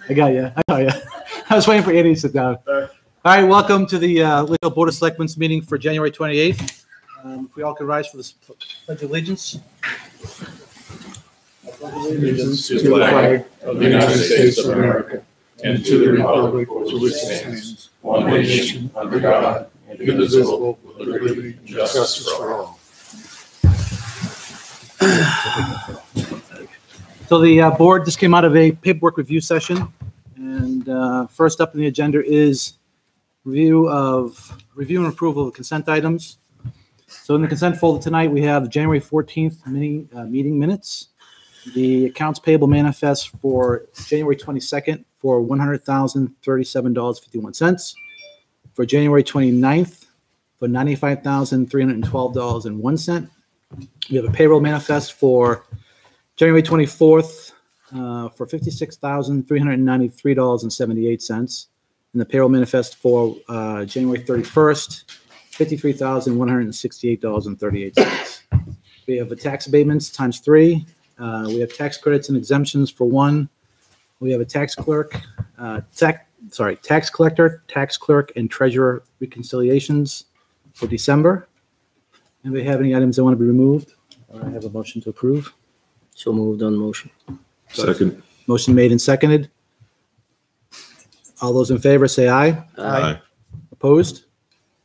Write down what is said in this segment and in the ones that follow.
I got you. I got you. I was waiting for Andy to sit down. All right, welcome to the Lakeville Board of Selectmen's meeting for January 28th. If we all could rise for the Pledge of Allegiance. Allegiance to the flag of the United States of America and to the republic for which it stands, one nation, under God, indivisible, with liberty and justice for all. So the board just came out of a paperwork review session, and first up on the agenda is review and approval of consent items. So in the consent folder tonight, we have the January 14th meeting minutes, the accounts payable manifest for January 22nd for $100,037.51, for January 29th for $95,312.01. We have a payroll manifest for January 24th for $56,393.78, and the payroll manifest for January 31st, $53,168.38. We have the tax abatements times 3. We have tax credits and exemptions for 1. We have a tax collector, tax clerk, and treasurer reconciliations for December. Anybody have any items that want to be removed? Or I have a motion to approve. So moved on motion. Second. Motion made and seconded. All those in favor say aye. Aye. Opposed?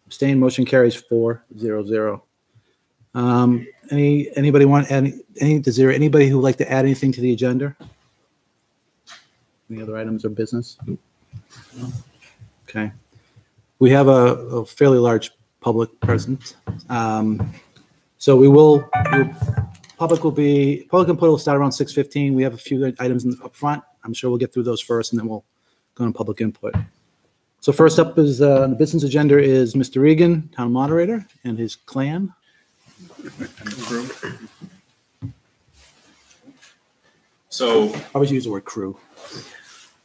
Abstained? Motion carries 4-0-0. Anybody want any? Is there anybody who would like to add anything to the agenda? Any other items of business? No? Okay. We have a fairly large public presence. So public input will start around 6:15. We have a few items up front. I'm sure we'll get through those first, and then we'll go on public input. So first up is on the business agenda is Mr. Regan, town moderator, and his clan. So I would use the word crew. I'd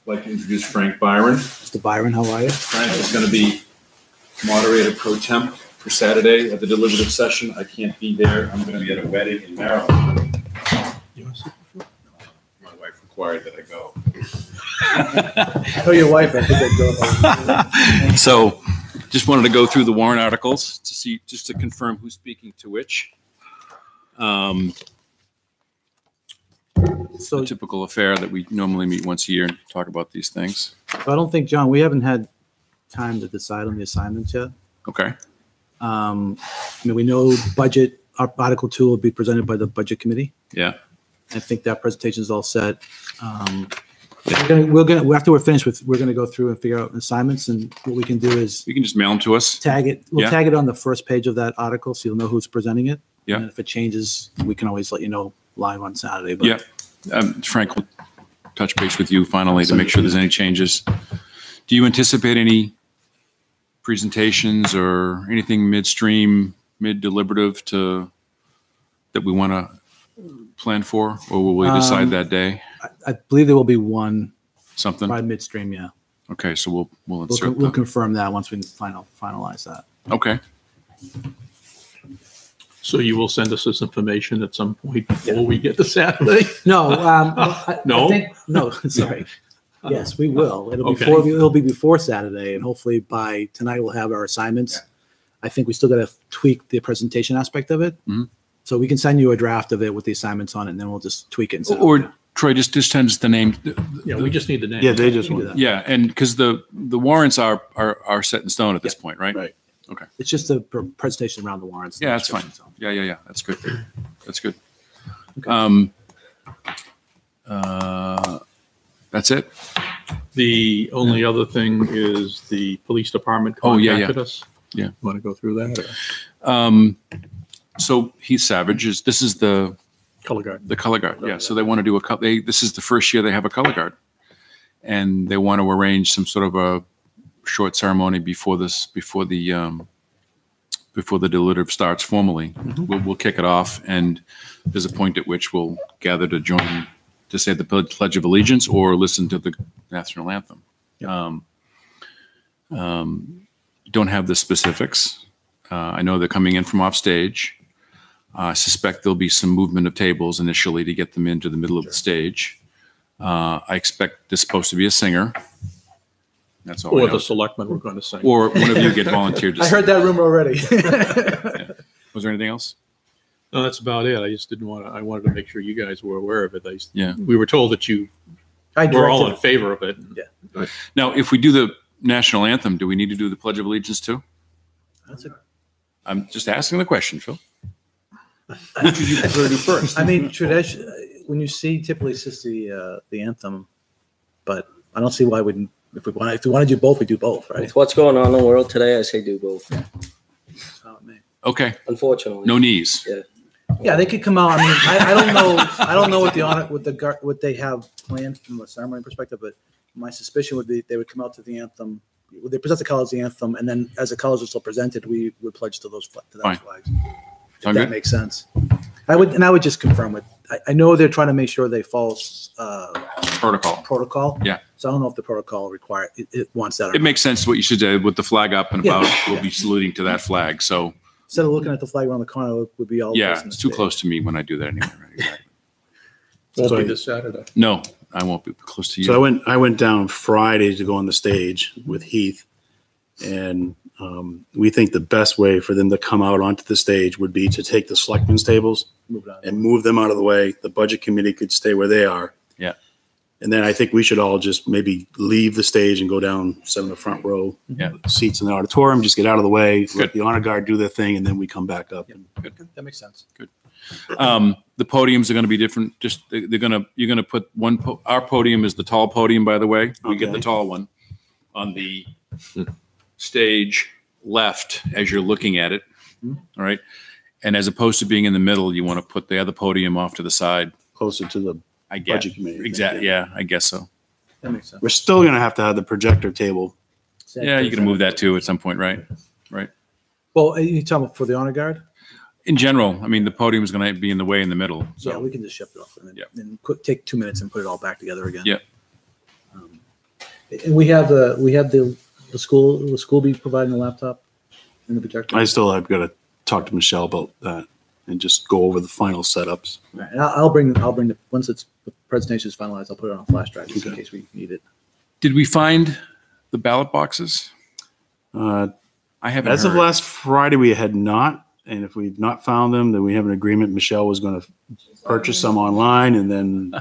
like to introduce Frank Byron. Mr. Byron, how are you? Frank is going to be moderator pro temp for Saturday at the deliberative session. I can't be there. I'm going to be at a wedding in Maryland. My wife required that I go. Oh, your wife, I think I'd go. So just wanted to go through the warrant articles to see, just to confirm who's speaking to which. So a typical affair that we normally meet once a year and talk about these things. I don't think, John, we haven't had time to decide on the assignments yet. Okay. We know budget, Article 2 will be presented by the Budget Committee. Yeah. I think that presentation is all set. After we're finished with, we're gonna go through and figure out assignments, and what we can do is You can just mail them to us. tag it. We'll Yeah. tag it on the first page of that article, so you'll know who's presenting it. Yeah. And if it changes, we can always let you know live on Saturday. But Yeah. Frank will touch base with you finally to make sure there's any changes. Do you anticipate any presentations or anything midstream, mid-deliberative that we want to plan for, or will we decide that day? I believe there will be one Something? by midstream. Yeah. Okay, so we'll insert We'll that. confirm that once we finalize that. Okay. So you will send us this information at some point before we get to Saturday? No. No? No. Sorry. Yes, we will. Okay. It'll be before Saturday, and hopefully by tonight we'll have our assignments. I think we still got to tweak the presentation aspect of it. Mhm. So we can send you a draft of it with the assignments on it, and then we'll just tweak it. And send it Or out. Troy, just send us the name. Yeah, we just need the name. Yeah, they just We can do want. that. Yeah, and because the warrants are set in stone at this point, right? Right. Okay. It's just the presentation around the warrants. Yeah, that's fine. So. Yeah. That's good. That's good. Okay. That's it. The only other thing is the police department Oh, yeah. contacted us. Yeah. Want to go through that? Or So Heath Savage this is the color guard. color guard. Yeah. So they want to do this is the first year they have a color guard, and they want to arrange some sort of a short ceremony before the deliberative starts formally. We'll kick it off, and there's a point at which we'll gather to join to say the Pledge of Allegiance or listen to the national anthem. Don't have the specifics. I know they're coming in from off stage. I suspect there'll be some movement of tables initially to get them into the middle of the stage. I expect this is supposed to be a singer. That's all I Or know. the selectmen were going to sing. Or one of you get volunteered to I sing. heard that rumor already. Was there anything else? No, that's about it. I just didn't want to, I wanted to make sure you guys were aware of it. Yeah. We were told that you I were all in directed- favor of it. Yeah. Now, if we do the national anthem, do we need to do the Pledge of Allegiance too? That's a- I'm just asking the question, Phil. Which would you prefer to do first? I mean, tradition. When you see, typically it's just the anthem, but I don't see why we. If we want to do both, we do both, right? With what's going on in the world today, I say do both. That's how it may- Okay, Unfortunately. no knees. Yeah, they could come out. I mean, I don't know. I don't know what the honor, what they have planned from a ceremony perspective, but my suspicion would be they would come out to the anthem. They present the colors of the anthem, and then as the colors are still presented, we would pledge to those Fine. flags. If Sound that good? makes sense. I would just confirm it. I know they're trying to make sure they follow protocol. Yeah. So I don't know if the protocol it wants that. Or It makes sense what you should do with the flag up and Yeah. about. We'll be saluting to that flag. So instead of looking at the flag around the corner, it would be all. yeah, facing it's the too stage. close to me when I do that anyway. Right? Exactly. Won't be this Saturday. No, I won't be close to you. So I went down Friday to go on the stage with Heath, and we think the best way for them to come out onto the stage would be to take the selectmen's tables Move it on. and move them out of the way. The budget committee could stay where they are. Yeah. And then I think we should all just maybe leave the stage and go down, sit in the front row, Yeah. seats in the auditorium, just get out of the way, Good. let the honor guard do their thing, and then we come back up. That makes sense. The podiums are going to be different. Just you're going to put one. Our podium is the tall podium, by the way. We get the Okay. tall one on the stage left as you're looking at it. All right. And as opposed to being in the middle, you want to put the other podium off to the side. Closer to the I guess. budget committee. Exactly. Yeah, I guess so. That makes sense. We're still going to have the projector table. Yeah, you can move that too at some point, right? Well, you talking about for the honor guard? In general, I mean, the podium is going to be in the way in the middle. So Yeah, we can just shift it off and then, Yeah. and take 2 minutes and put it all back together again. Yeah. And we have the school. Will school be providing a laptop and the projector? I've got to talk to Michelle about that and just go over the final setups. Right. And I'll bring the once the presentation is finalized. I'll put it on a flash drive just in Okay. case we need it. did we find the ballot boxes? I haven't As of heard. last Friday, we had not, and if we've not found them, then we have an agreement. Michelle was going to purchase some online, and then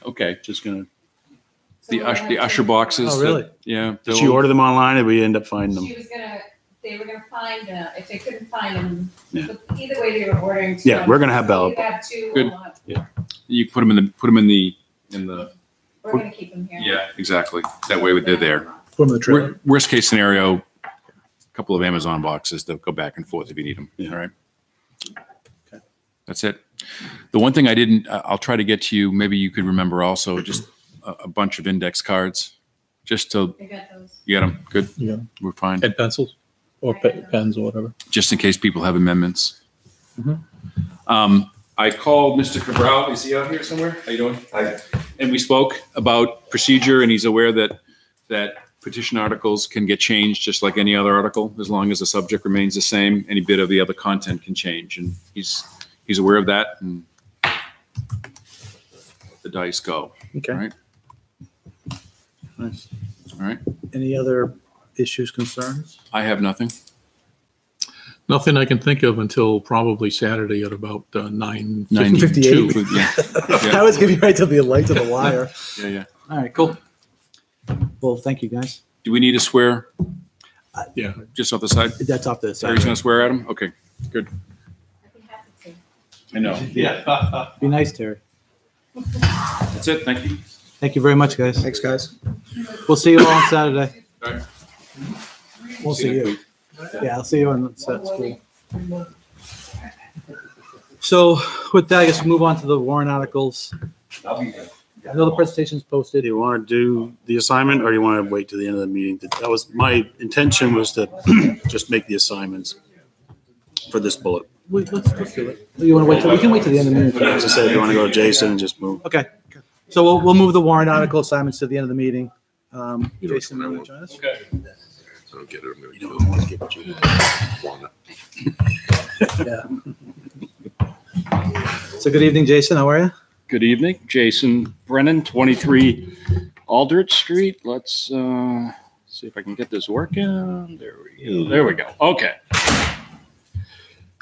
Okay. just going to. The usher boxes. Oh, really? Yeah. Did she order them online, and we end up finding them? She was they were gonna find, if they couldn't find them, Yeah. but either way, they were ordering. Yeah, we're gonna have ballot. You have two. Good. You put them in the. We're gonna keep them here. Yeah, exactly. That way they're there. Put them in the trailer. Worst case scenario, a couple of Amazon boxes that go back and forth if you need them. Yeah. All right. Okay. That's it. The one thing I'll try to get to you, maybe you could remember also, just a bunch of index cards, just to They got those. get them. Good. Yeah. We're fine. And pencils or pens or whatever. Just in case people have amendments. I called Mr. Cabral. Is he out here somewhere? How you doing? Hi. And we spoke about procedure, and he's aware that petition articles can get changed just like any other article, as long as the subject remains the same. Any bit of the other content can change, and he's aware of that. And the dice go. Okay. All right. Nice. All right. Any other issues, concerns? I have nothing. Nothing I can think of until probably Saturday at about 9:52. 58. Yeah. I was giving you right to the light to the wire. Yeah. All right, cool. Well, thank you, guys. Do we need to swear Yeah. just off the side? That's off the Terry's going to swear at him? Okay, good. I'd be happy to. I know. Be nice, Terry. That's it. Thank you. Thank you very much, guys. Thanks, guys. We'll see you all on Saturday. All right. We'll see you. Yeah, I'll see you on school. So with that, I guess we'll move on to the warrant articles. I know the presentation's posted. Do you want to do the assignment, or do you want to wait to the end of the meeting? That was my intention, was to just make the assignments for this bullet. Let's do it. You want to wait? We can wait till the end of the meeting. As I said, if you want to go to Jason and just move. Okay. So we'll move the warrant article assignments to the end of the meeting. Jason, you want to join us? Okay. I don't get it. I'm You don't want to give it to you. Yeah. So good evening, Jason. How are you? Good evening, Jason Brennan, 23 Aldrich Street. Let's see if I can get this working. There we go. There we go. Okay.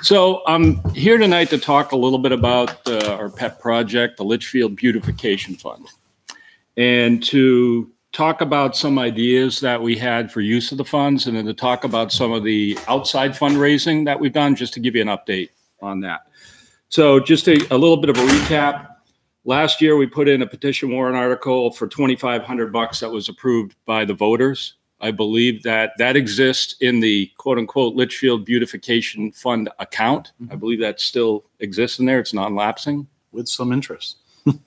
So I'm here tonight to talk a little bit about our pet project, the Litchfield Beautification Fund, and to talk about some ideas that we had for use of the funds, and then to talk about some of the outside fundraising that we've done, just to give you an update on that. So just a little bit of a recap. Last year, we put in a petition warrant article for $2,500 that was approved by the voters. I believe that exists in the quote unquote Litchfield Beautification Fund account. I believe that still exists in there. It's non-lapsing. With some interest.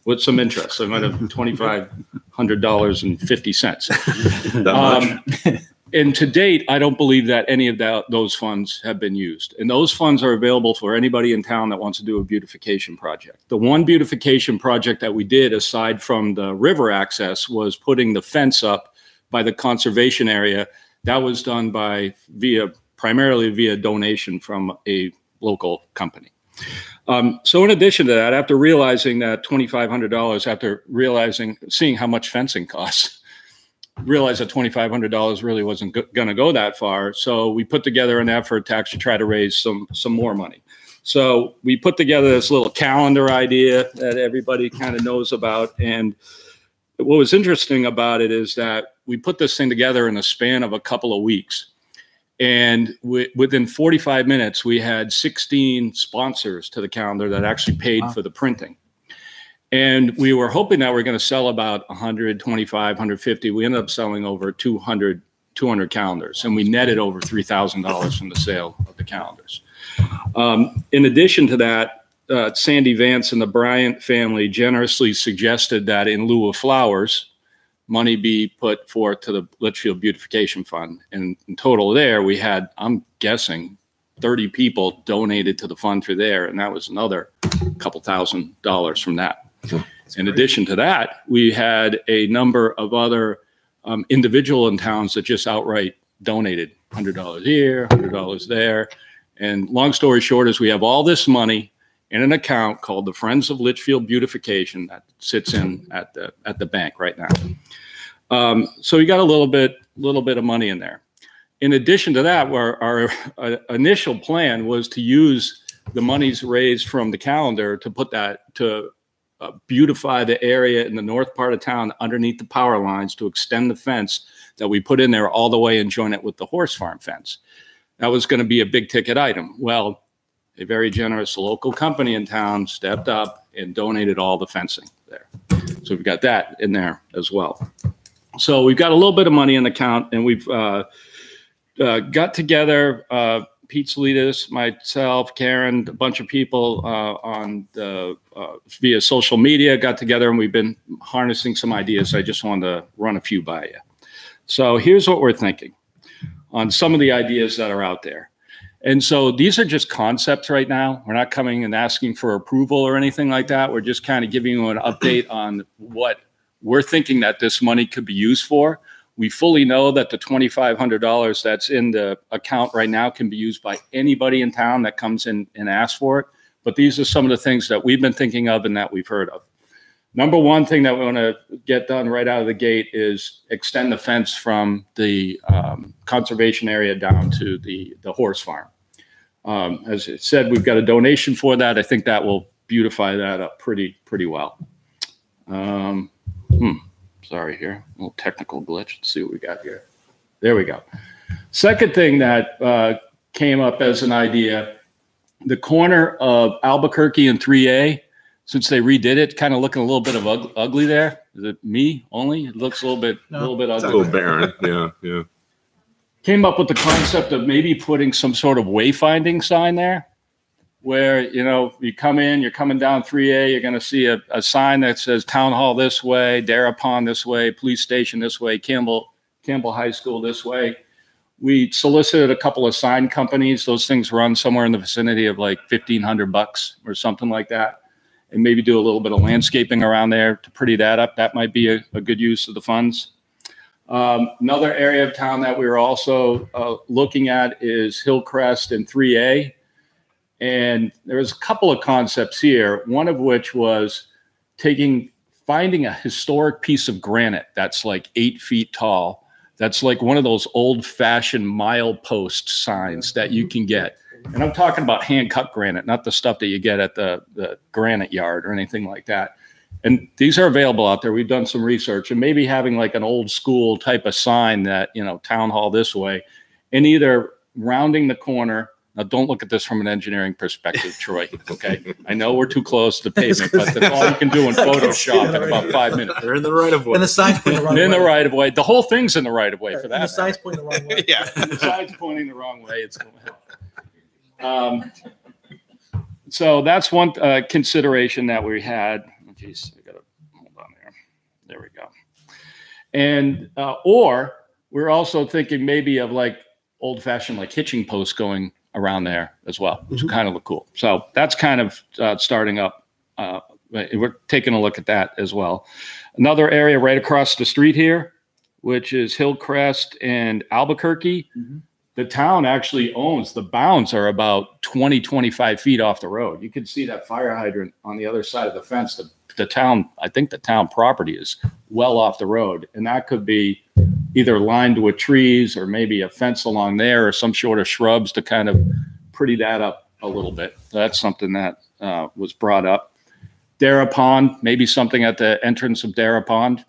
With some interest. So I might have $2,500.50. That much? And to date, I don't believe that any of those funds have been used. And those funds are available for anybody in town that wants to do a beautification project. The one beautification project that we did, aside from the river access, was putting the fence up by the conservation area. That was done primarily via donation from a local company. So in addition to that, after realizing that $2,500, after seeing how much fencing costs, realized that $2,500 really wasn't going to go that far. So we put together an effort to actually try to raise some more money. So we put together this little calendar idea that everybody kind of knows about. And what was interesting about it is that we put this thing together in a span of a couple of weeks. And within 45 minutes, we had 16 sponsors to the calendar that actually paid for the printing. And we were hoping that we were going to sell about 125, 150. We ended up selling over 200 calendars, and we netted over $3,000 from the sale of the calendars. In addition to that, Sandy Vance and the Bryant family generously suggested that in lieu of flowers, money be put forth to the Litchfield Beautification Fund. And in total there, we had, I'm guessing, 30 people donated to the fund through there, and that was another couple $1,000s from that. In addition to that, we had a number of other individual in towns that just outright donated $100 here, $100 there. And long story short is we have all this money in an account called the Friends of Litchfield Beautification that sits in at the bank right now. So we got a little bit of money in there. In addition to that, our initial plan was to use the monies raised from the calendar to put that to beautify the area in the north part of town underneath the power lines, to extend the fence that we put in there all the way and join it with the horse farm fence. That was going to be a big ticket item. Well, a very generous local company in town stepped up and donated all the fencing there. So we've got that in there as well. So we've got a little bit of money in the account, and we've got together, Pete Salidas, myself, Karen, a bunch of people via social media got together, and we've been harnessing some ideas. I just wanted to run a few by you. So here's what we're thinking on some of the ideas that are out there. And so these are just concepts right now. We're not coming and asking for approval or anything like that. We're just kind of giving you an update on what we're thinking that this money could be used for. We fully know that the $2,500 that's in the account right now can be used by anybody in town that comes in and asks for it. But these are some of the things that we've been thinking of and that we've heard of. Number one thing that we want to get done right out of the gate is extend the fence from the conservation area down to the horse farm. As it said, we've got a donation for that. I think that will beautify that up pretty well. Sorry here, a little technical glitch. Let's see what we got here. There we go. Second thing that came up as an idea, the corner of Albuquerque and 3A, since they redid it, kind of looking a little bit of ugly there. Is it me only? It looks a little bit ugly. It's a little barren. Yeah. Came up with the concept of maybe putting some sort of wayfinding sign there, where, you know, you come in, you're coming down 3A, you're going to see a sign that says Town Hall this way, Dara Pond this way, Police Station this way, Campbell High School this way. We solicited a couple of sign companies. Those things run somewhere in the vicinity of like $1,500 or something like that. And maybe do a little bit of landscaping around there to pretty that up. That might be a good use of the funds. Another area of town that we were also looking at is Hillcrest and 3A. And there's a couple of concepts here, one of which was finding a historic piece of granite that's like 8 feet tall. That's like one of those old fashioned milepost signs that you can get. And I'm talking about hand cut granite, not the stuff that you get at the granite yard or anything like that. And these are available out there. We've done some research, and maybe having like an old school type of sign that, you know, town hall this way, and either rounding the corner. Now, don't look at this from an engineering perspective, Troy. Okay, I know we're too close to the pavement, but that's all you can do in Photoshop in about 5 minutes. They're in the right of way. And the sign's pointing the wrong way. In the right of way. The whole thing's in the right of way for that. And the sign's pointing the wrong way. Yeah. The sign's pointing the wrong way. It's going to help. So that's one consideration that we had. Oh, geez, I got to hold on there. There we go. And or we're also thinking maybe of like old-fashioned like hitching posts going around there as well, which kind of look cool. So that's kind of starting up. We're taking a look at that as well. Another area right across the street here, which is Hillcrest and Albuquerque. The town actually owns, the bounds are about 20, 25 feet off the road. You can see that fire hydrant on the other side of the fence. The town, I think the town property is well off the road, and that could be either lined with trees or maybe a fence along there or some sort of shrubs to kind of pretty that up a little bit. So that's something that was brought up. Dara Pond, maybe something at the entrance of Dara Pond,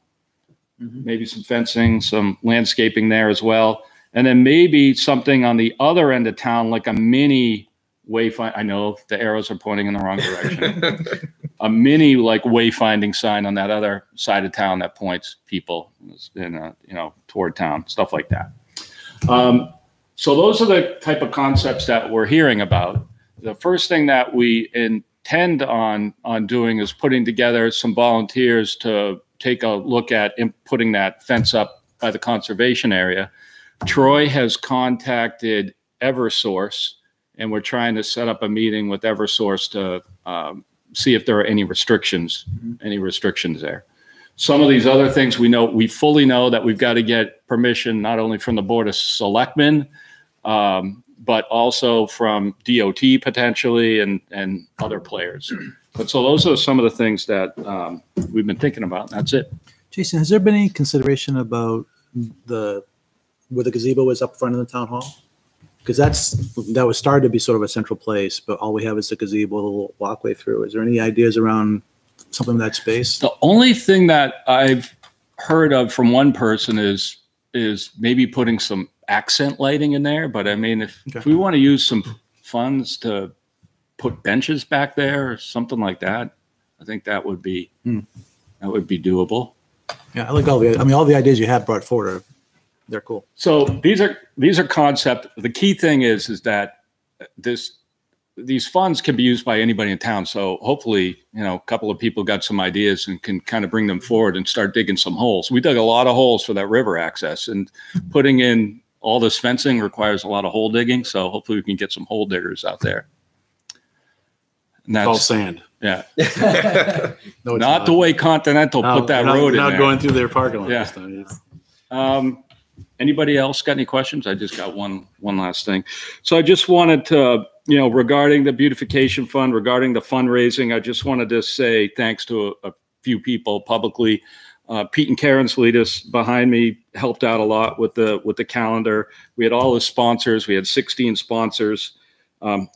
maybe some fencing, some landscaping there as well. And then maybe something on the other end of town, like a mini wayfind. I know the arrows are pointing in the wrong direction. A mini like wayfinding sign on that other side of town that points people in you know, toward town, stuff like that. So those are the type of concepts that we're hearing about. The first thing that we intend on doing is putting together some volunteers to take a look at putting that fence up by the conservation area. Troy has contacted Eversource, and we're trying to set up a meeting with Eversource to see if there are any restrictions there. Some of these other things we fully know that we've got to get permission not only from the Board of Selectmen, but also from DOT potentially and other players. But so those are some of the things that we've been thinking about. And that's it. Jason, has there been any consideration about where the gazebo is up front of the town hall? Because that was started to be sort of a central place, but all we have is the gazebo, a little walkway through. Is there any ideas around something in that space? The only thing that I've heard of from one person is maybe putting some accent lighting in there. But I mean, if we want to use some funds to put benches back there or something like that, I think that would be doable. Yeah, I like all the ideas you have brought forward they're cool. So these are concept. The key thing is that these funds can be used by anybody in town. So hopefully, a couple of people got some ideas and can kind of bring them forward and start digging some holes. We dug a lot of holes for that river access, and putting in all this fencing requires a lot of hole digging. So hopefully we can get some hole diggers out there. And that's all sand. Yeah. No, not the way Continental put that road in there. Not going through their parking lot yeah. this time. Anybody else got any questions? I just got one last thing. So I just wanted to, regarding the beautification fund, regarding the fundraising, I just wanted to say thanks to a few people publicly. Pete and Karen Salidas behind me helped out a lot with the calendar. We had all the sponsors. We had 16 sponsors.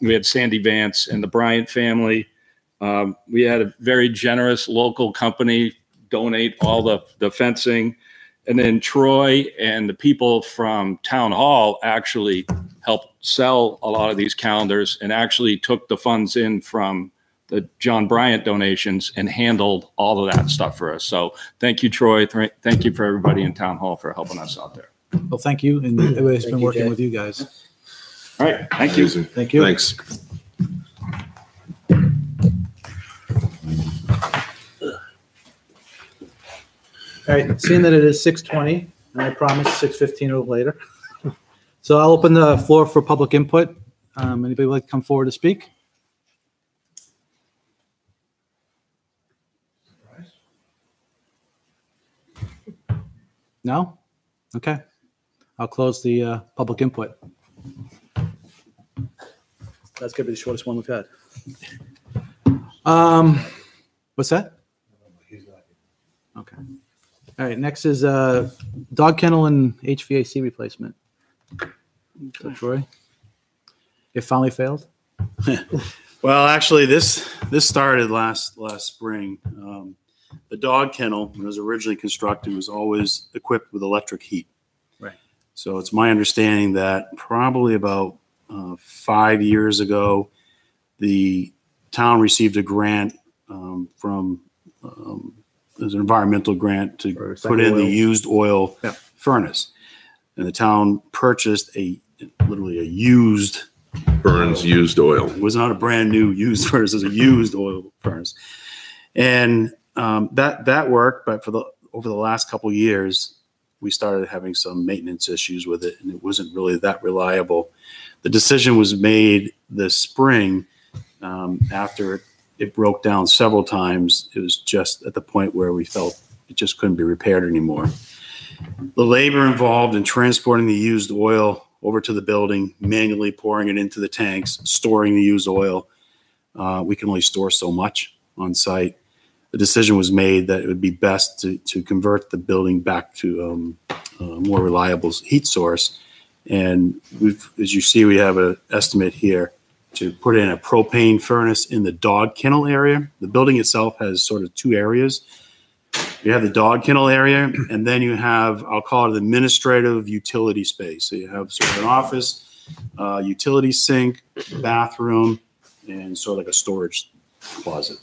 We had Sandy Vance and the Bryant family. We had a very generous local company donate all the fencing. And then Troy and the people from Town Hall actually helped sell a lot of these calendars and actually took the funds in from the John Bryant donations and handled all of that stuff for us. So thank you, Troy. Thank you for everybody in Town Hall for helping us out there. Well, thank you. And everybody's been working with you guys. All right. Thank you. Thank you. Thanks. All right, seeing that it is 6:20, and I promised 6:15 or later. So I'll open the floor for public input. Anybody like to come forward to speak? No? Okay. I'll close the public input. That's going to be the shortest one we've had. What's that? Okay. All right, next is dog kennel and HVAC replacement. So Troy, it finally failed? Well, actually, this started last spring. The dog kennel, when it was originally constructed, was always equipped with electric heat. Right. So it's my understanding that probably about 5 years ago, the town received a grant from there's an environmental grant to put in the used oil furnace, and the town purchased literally a used. Burns used oil. It was not a brand new used furnace; it was a used oil furnace, and that worked. But over the last couple of years, we started having some maintenance issues with it, and it wasn't really that reliable. The decision was made this spring after it broke down several times. It was just at the point where we felt it just couldn't be repaired anymore. The labor involved in transporting the used oil over to the building, manually pouring it into the tanks, storing the used oil. We can only store so much on site. The decision was made that it would be best to convert the building back to a more reliable heat source. And as you see, we have an estimate here to put in a propane furnace in the dog kennel area. The building itself has sort of two areas. You have the dog kennel area, and then you have, I'll call it, an administrative utility space. So you have sort of an office, utility sink, bathroom, and sort of like a storage closet.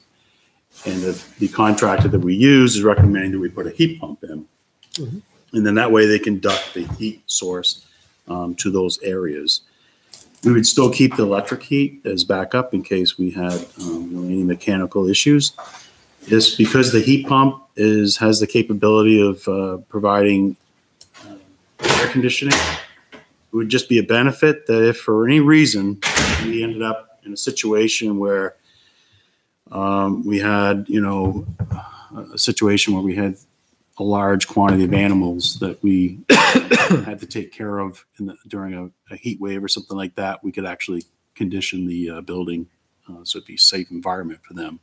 And the contractor that we use is recommending that we put a heat pump in. Mm-hmm. And then that way they can duct the heat source to those areas. We would still keep the electric heat as backup in case we had any mechanical issues. This, because the heat pump has the capability of providing air conditioning, it would just be a benefit that if for any reason we ended up in a situation where we had, a situation where we had a large quantity of animals that we had to take care of during a heat wave or something like that, we could actually condition the building so it'd be a safe environment for them.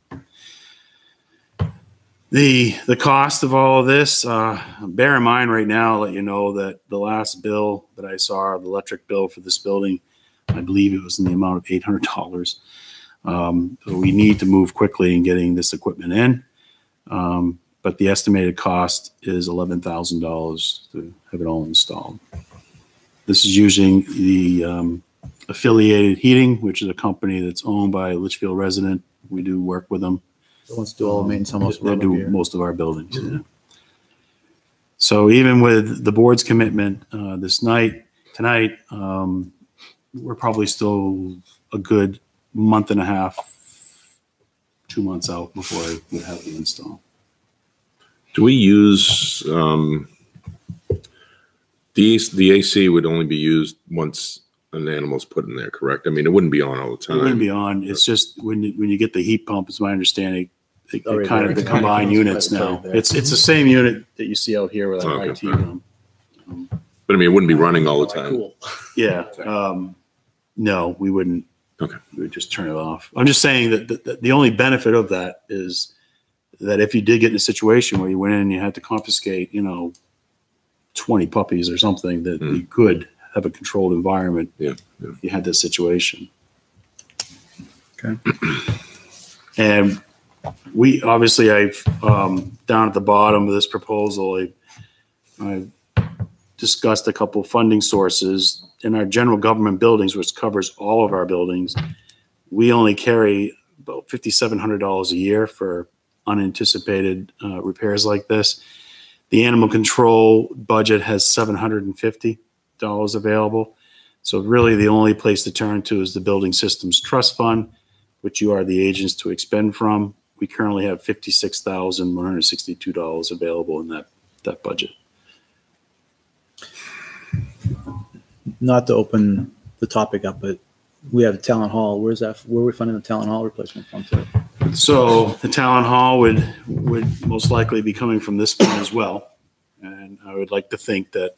The cost of all of this, bear in mind right now, I'll let you know that the last bill that I saw, the electric bill for this building, I believe it was in the amount of $800. So we need to move quickly in getting this equipment in. But the estimated cost is $11,000 to have it all installed. This is using the Affiliated Heating, which is a company that's owned by a Litchfield resident. We do work with them. The ones do all the maintenance almost. They do most of our buildings. Mm-hmm. Yeah. So even with the board's commitment tonight, we're probably still a good month and a half, 2 months out before I would have the install. Do we use the AC would only be used once an animal's put in there, correct? I mean, it wouldn't be on all the time. It wouldn't be on. It's just when you get the heat pump, it's my understanding, they kind of the combined units now. It's the same unit that you see out here with our IT room. But I mean, it wouldn't be running all the time. Cool. Yeah. No, we wouldn't. Okay. We would just turn it off. I'm just saying that the only benefit of that is that if you did get in a situation where you went in and you had to confiscate, 20 puppies or something, that you could have a controlled environment. Yeah. You had this situation. Okay. And we obviously, I've down at the bottom of this proposal, I've discussed a couple of funding sources in our general government buildings, which covers all of our buildings. We only carry about $5,700 a year for unanticipated repairs like this. The animal control budget has $750 available. So really the only place to turn to is the Building Systems Trust Fund, which you are the agents to expend from. We currently have $56,162 available in that budget. Not to open the topic up, but we have Talent Hall. Where are we funding the Talent Hall replacement from today? So the Talent Hall would most likely be coming from this fund as well. And I would like to think that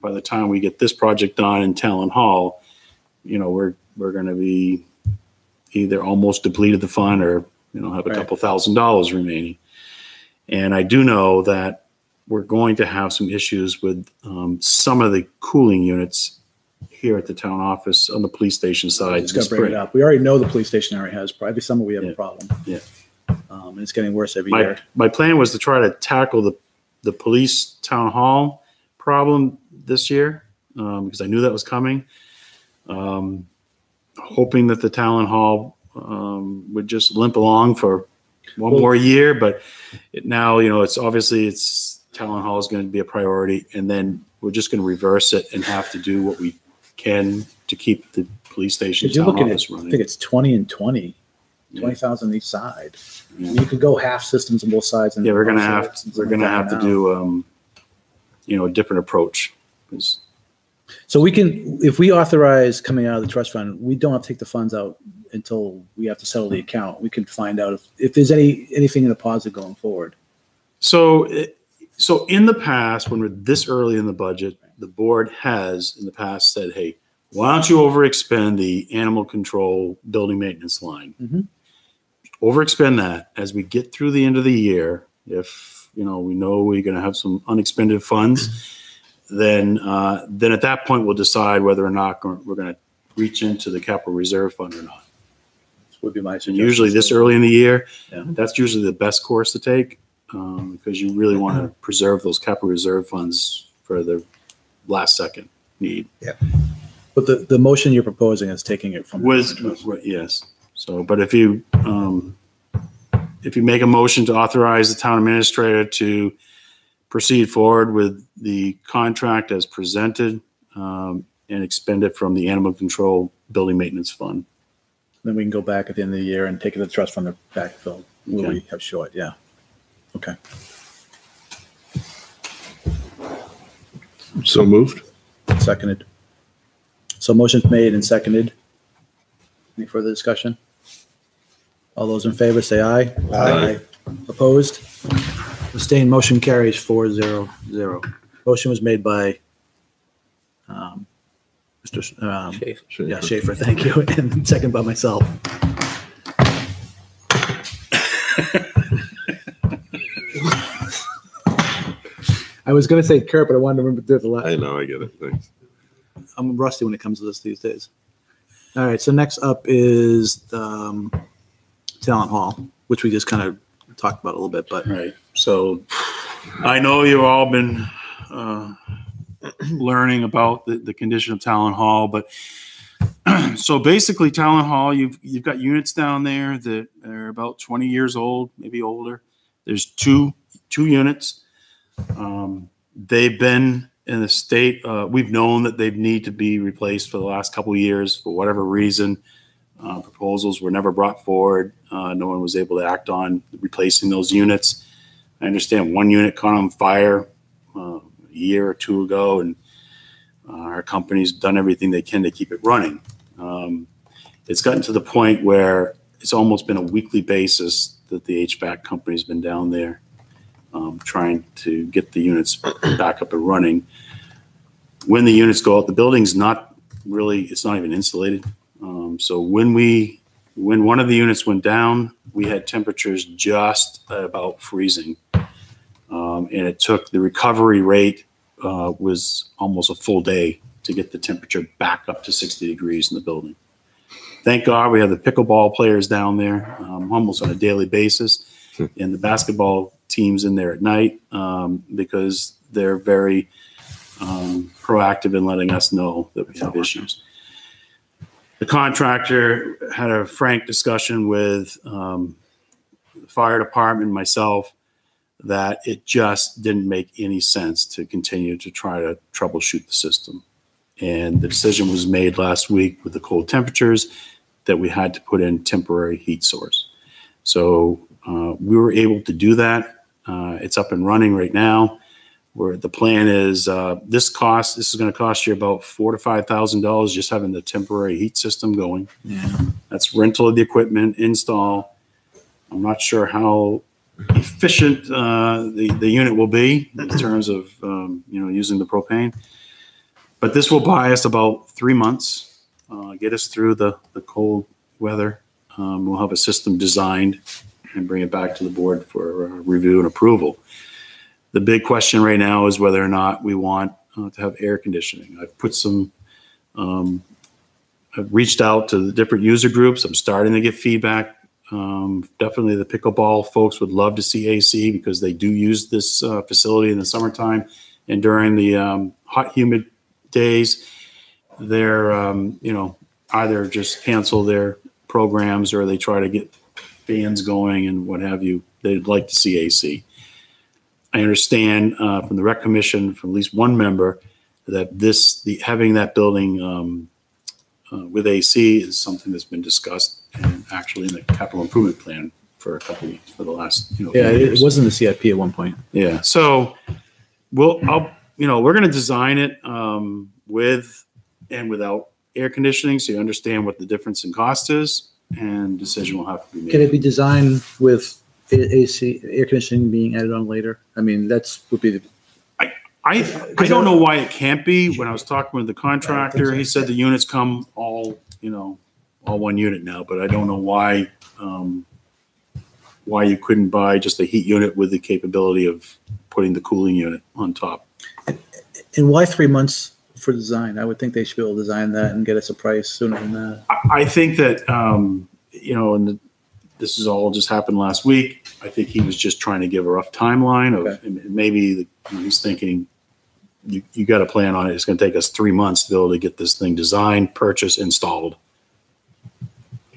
by the time we get this project done in Talent Hall, we're going to be either almost depleted the fund or, have a couple $1,000s remaining. And I do know that we're going to have some issues with some of the cooling units here at the town office on the police station side. Just gonna bring it up. We already know the police station area has, every summer we have Yeah. a problem. Yeah. And it's getting worse every year. My plan was to try to tackle the police town hall problem this year, because I knew that was coming. Hoping that the town hall would just limp along for one more year, but now, it's obviously town hall is going to be a priority, and then we're just going to reverse it and have to do what we can to keep the police station If you're town looking at, office I running. think it's 20 and 20, Yeah. 20,000 each side. Yeah. You could go half systems on both sides. And Yeah, we're gonna offset have it, something we're like gonna that have for to now. do a different approach. 'Cause- So we can, if we authorize coming out of the trust fund, we don't have to take the funds out until we have to settle the account. We can find out if there's anything in the positive going forward. So in the past, when we're this early in the budget, the board has in the past said, "Hey, why don't you overexpend the animal control building maintenance line? Mhm. Overexpend that as we get through the end of the year. If we know we're going to have some unexpended funds, then at that point we'll decide whether or not we're going to reach into the capital reserve fund or not. Would be my And suggestion. usually this early in the year, Yeah. that's usually the best course to take, because you really want to preserve those capital reserve funds for the last second need. But the motion you're proposing is taking it from. Yes. So, but if you make a motion to authorize the town administrator to proceed forward with the contract as presented, and expend it from the animal control building maintenance fund. Then we can go back at the end of the year and take it to the trust fund to backfill where Okay. we have short. Yeah. Okay. So moved. Seconded. So motion's made and seconded. Any further discussion? All those in favor say aye. Aye. Opposed? Abstained, motion carries 4-0-0. Motion was made by Mr. Yeah, Schaefer, thank you, and second by myself. I was going to say Kurt, but I wanted to remember to do it the last. I know, I get it. Thanks. I'm rusty when it comes to this these days. All right, so next up is the Talent Hall, which we just kind of talked about a little bit, but Right. So I know you've all been learning about the condition of Talent Hall, but so basically Talent Hall, you've got units down there that are about 20 years old, maybe older. There's two units. They've been in a state, we've known that they need to be replaced for the last couple of years for whatever reason. Proposals were never brought forward. No one was able to act on replacing those units. I understand one unit caught on fire a year or two ago, and our company's done everything they can to keep it running. It's gotten to the point where it's almost been a weekly basis that the HVAC company's been down there trying to get the units back up and running. When the units go out, the building's not really, it's not even insulated. So when one of the units went down, we had temperatures just about freezing. And it took, the recovery rate was almost a full day to get the temperature back up to 60 degrees in the building. Thank God we have the pickleball players down there almost on a daily basis, and the basketball teams in there at night because they're very proactive in letting us know that we have issues. The contractor had a frank discussion with the fire department, myself, that it just didn't make any sense to continue to try to troubleshoot the system. And the decision was made last week with the cold temperatures that we had to put in temporary heat source. So we were able to do that. It's up and running right now. Where the plan is, this is going to cost you about $4,000 to $5,000 just having the temporary heat system going. yeah. That's rental of the equipment, install. I'm not sure how efficient the unit will be in terms of using the propane, but this will buy us about 3 months, get us through the cold weather. We'll have a system designed and bring it back to the board for review and approval. The big question right now is whether or not we want to have air conditioning. I've put some, I've reached out to the different user groups. I'm starting to get feedback. Definitely the pickleball folks would love to see AC because they do use this facility in the summertime, and during the hot, humid days, they're, either just cancel their programs or they try to get fans going and what have you. They'd like to see AC. I understand from the rec commission, from at least one member, that having that building with AC is something that's been discussed and actually in the capital improvement plan for a couple weeks for the last, few years. It was in the CIP at one point. Yeah. So we're going to design it with and without air conditioning, so you understand what the difference in cost is, and decision will have to be made. Can it be designed with AC, air conditioning being added on later? I mean, would be the. I don't know why it can't be. When I was talking with the contractor, he said the units come all one unit now, but I don't know why you couldn't buy just a heat unit with the capability of putting the cooling unit on top. And why 3 months for design? I would think they should be able to design that and get us a price sooner than that. I think that, this has all just happened last week. I think he was just trying to give a rough timeline of maybe he's thinking you got to plan on it. It's going to take us 3 months to be able to get this thing designed, purchased, installed.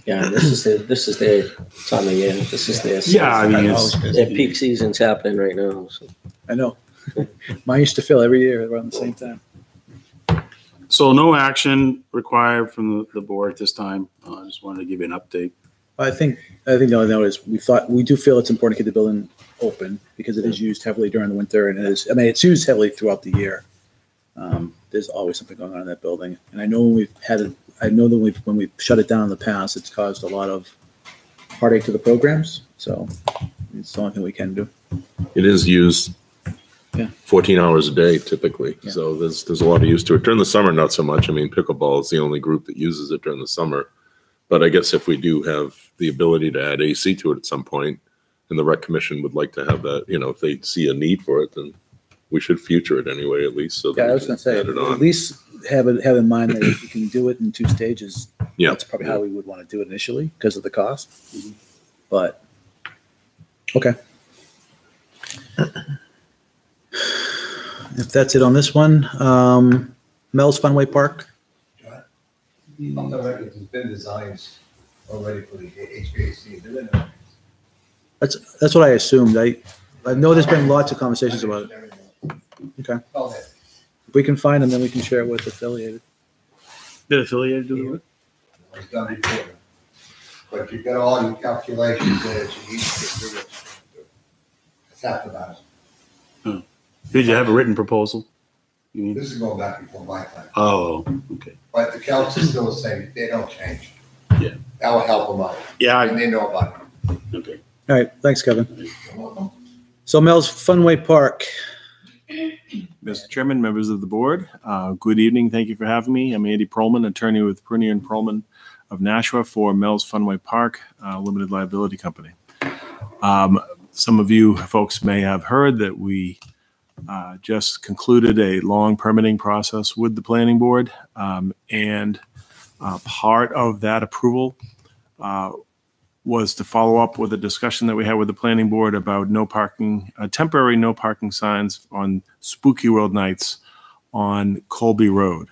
Yeah, this is their time of year. This is their season. Yeah, I mean, Their peak season's happening right now. So. I know. Mine used to fill every year around the same time. So no action required from the board at this time. I just wanted to give you an update. I think the only note is we do feel it's important to keep the building open because it is used heavily during the winter, and it's used heavily throughout the year. There's always something going on in that building, and I know when we've shut it down in the past, it's caused a lot of heartache to the programs. So it's the only thing we can do. It is used 14 hours a day typically. Yeah. So there's a lot of use to it. During the summer, not so much. I mean, pickleball is the only group that uses it during the summer. But I guess if we do have the ability to add AC to it at some point, and the rec commission would like to have that, if they see a need for it, then we should future it anyway, at least. So Yeah, I was going to say, at least have in mind that if you can do it in 2 stages, that's probably how we would want to do it initially because of the cost. But, okay. If that's it on this one, Mel's Funway Park. On the record, there's been designs already for the HVAC. That's what I assumed. I know there's been lots of conversations about it. Okay. If we can find them, then we can share it with Affiliated. Did Affiliated do the work? It's done before. But you've got all your calculations there, so you need to get rid of it. It's half the battle. Did you have a written proposal? This is going back before my time. Oh, okay. But the counts are still the same. They don't change. Yeah. That will help them out. Yeah. And they know about it. Okay. All right. Thanks, Kevin. So Mel's Funway Park. Mr. Chairman, members of the board, good evening. Thank you for having me. I'm Andy Perlman, attorney with Prunier and Perlman of Nashua for Mel's Funway Park Limited Liability Company. Some of you folks may have heard that we just concluded a long permitting process with the planning board, and part of that approval was to follow up with a discussion that we had with the planning board about temporary no parking signs on Spooky World nights on Colby Road.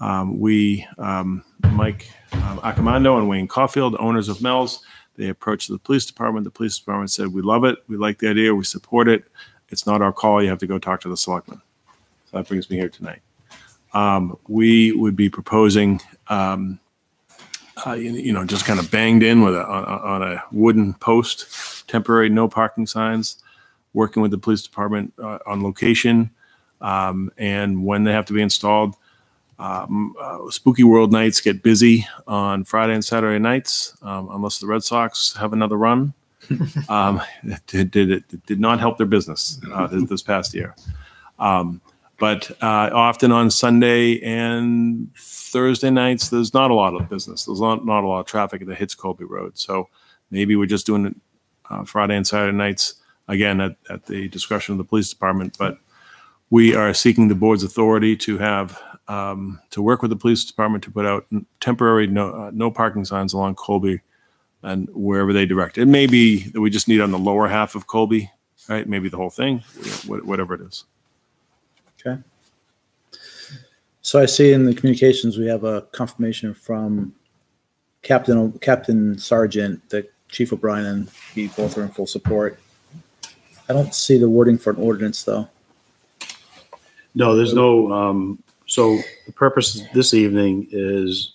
Mike Accomando and Wayne Caulfield, owners of Mel's, they approached the police department. The police department said, we love it. We like the idea. We support it. It's not our call. You have to go talk to the selectmen. So that brings me here tonight. We would be proposing, just kind of banged in with on a wooden post, temporary no parking signs, working with the police department on location and when they have to be installed. Spooky World nights get busy on Friday and Saturday nights, unless the Red Sox have another run. It did not help their business this past year. But often on Sunday and Thursday nights, there's not a lot of business. There's not a lot of traffic that hits Colby Road. So maybe we're just doing Friday and Saturday nights, again, at the discretion of the police department. But we are seeking the board's authority to have, to work with the police department to put out temporary no parking signs along Colby and wherever they direct. It may be that we just need on the lower half of Colby, right? Maybe the whole thing, whatever it is. Okay. So I see in the communications, we have a confirmation from Captain Sergeant that Chief O'Brien and he both are in full support. I don't see the wording for an ordinance though. No, there's no, so the purpose this evening is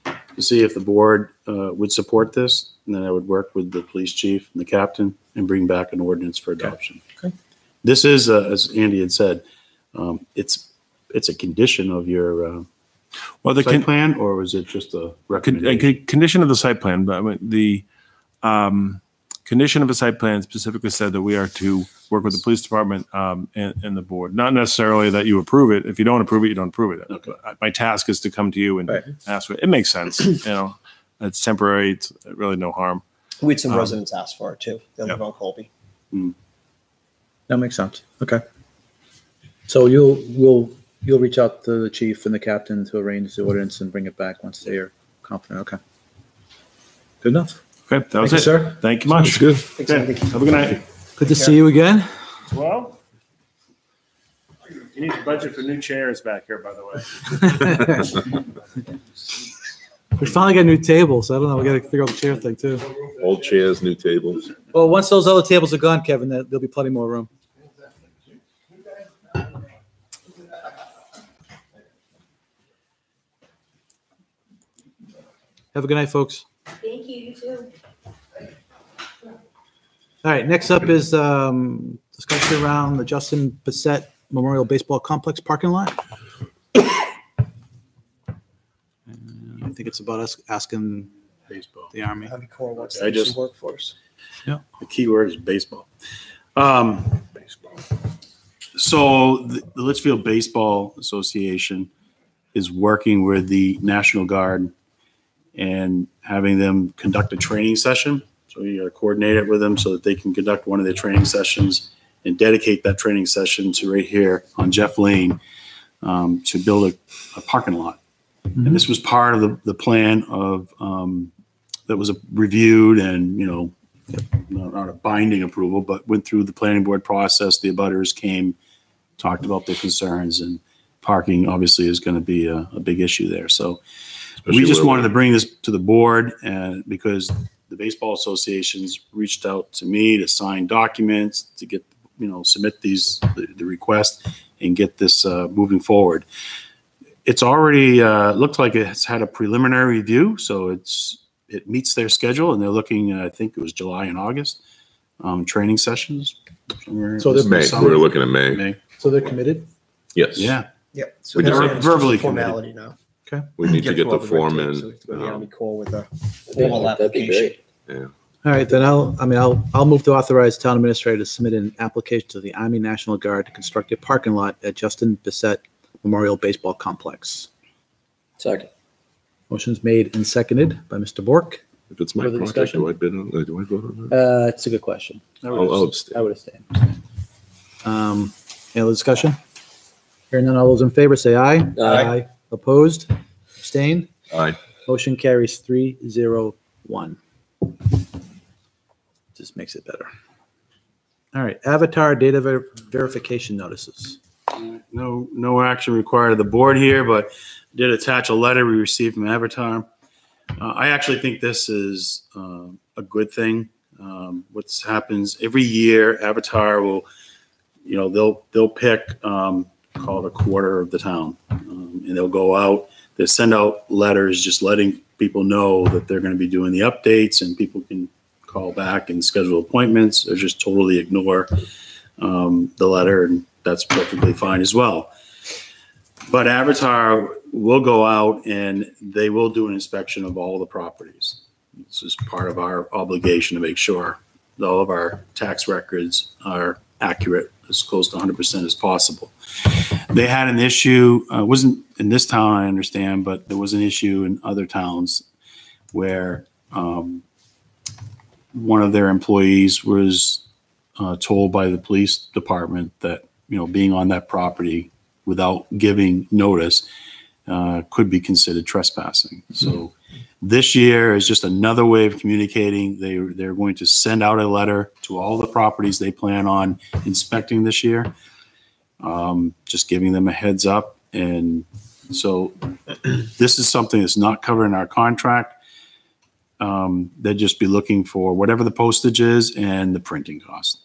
to see if the board would support this, and then I would work with the police chief and the captain and bring back an ordinance for adoption. Okay. This is, as Andy had said, it's a condition of your Well, the site plan, or is it just a recommendation? condition of the site plan, but I mean, the condition of the site plan specifically said that we are to work with the police department and the board. Not necessarily that you approve it. If you don't approve it, you don't approve it. Okay. My task is to come to you and Right. ask for it. It makes sense. You know, it's temporary. It's really no harm. We had some residents ask for it too. They live on Colby. That makes sense. Okay. So you'll reach out to the chief and the captain to arrange the ordinance and bring it back once they are confident. Okay. Good enough. Okay, that was Thank it. you, sir. Thank you much. Good. Okay, have a good night. Good to see you again. Well, you need to budget for new chairs back here, by the way. We finally got new tables. I don't know. We got to figure out the chair thing too. Old chairs, new tables. Well, once those other tables are gone, Kevin, there'll be plenty more room. Have a good night, folks. Thank you, you too. All right, next up is discussion around the Justin Bissett Memorial Baseball Complex parking lot. And I think it's about us asking Baseball. the Army. Army Corps wants I to do just- some workforce. The key word is baseball. Baseball. So the Litchfield Baseball Association is working with the National Guard and having them conduct a training session. So we gotta coordinate it with them so that they can conduct one of their training sessions and dedicate that training session to right here on Jeff Lane to build a parking lot. And this was part of the plan of that was reviewed and, you know, not a binding approval, but went through the planning board process. The abutters came, talked about their concerns, and parking obviously is going to be a big issue there. So we just wanted to bring this to the board, and because the baseball associations reached out to me to sign documents to get, you know, submit the request and get this moving forward. It's already looked like it's had a preliminary review, so it meets their schedule, and they're looking, I think it was July and August, training sessions. So they're May. We're looking at May. May. So they're committed? Yes. Yeah. Yep. So We that's just- just a verbally formality now. We need to get through the all form red tape, in. so we have to go to the Army Corps with a formal application. application. That'd be Yeah. All right, then I'll move to authorize town administrator to submit an application to the Army National Guard to construct a parking lot at Justin Bissett Memorial Baseball Complex. Second. Motion's made and seconded by Mr. Bork. If it's my Further project, discussion? do I bid on? Do I vote on that? It's a good question. I'll abstain. I would abstain. Any other discussion? Hearing none, all those in favor say aye. Aye. Opposed? Abstain? Aye. Motion carries 3-0-1. Just makes it better. All right, Avatar data verification notices. No action required of the board here, but did attach a letter we received from Avatar. I actually think this is a good thing. What happens every year, Avatar will, you know, they'll pick called a quarter of the town, and they'll go out. They send out letters just letting people know that they're going to be doing the updates, and people can call back and schedule appointments, or just totally ignore the letter, and that's perfectly fine as well. But Avatar will go out and they will do an inspection of all the properties. This is part of our obligation to make sure that all of our tax records are accurate, as close to 100% as possible. They had an issue, wasn't in this town, I understand, but there was an issue in other towns where one of their employees was told by the police department that, being on that property without giving notice could be considered trespassing. So this year is just another way of communicating. They're going to send out a letter to all the properties they plan on inspecting this year, just giving them a heads up. And so this is something that's not covered in our contract. They'd just be looking for whatever the postage is and the printing cost.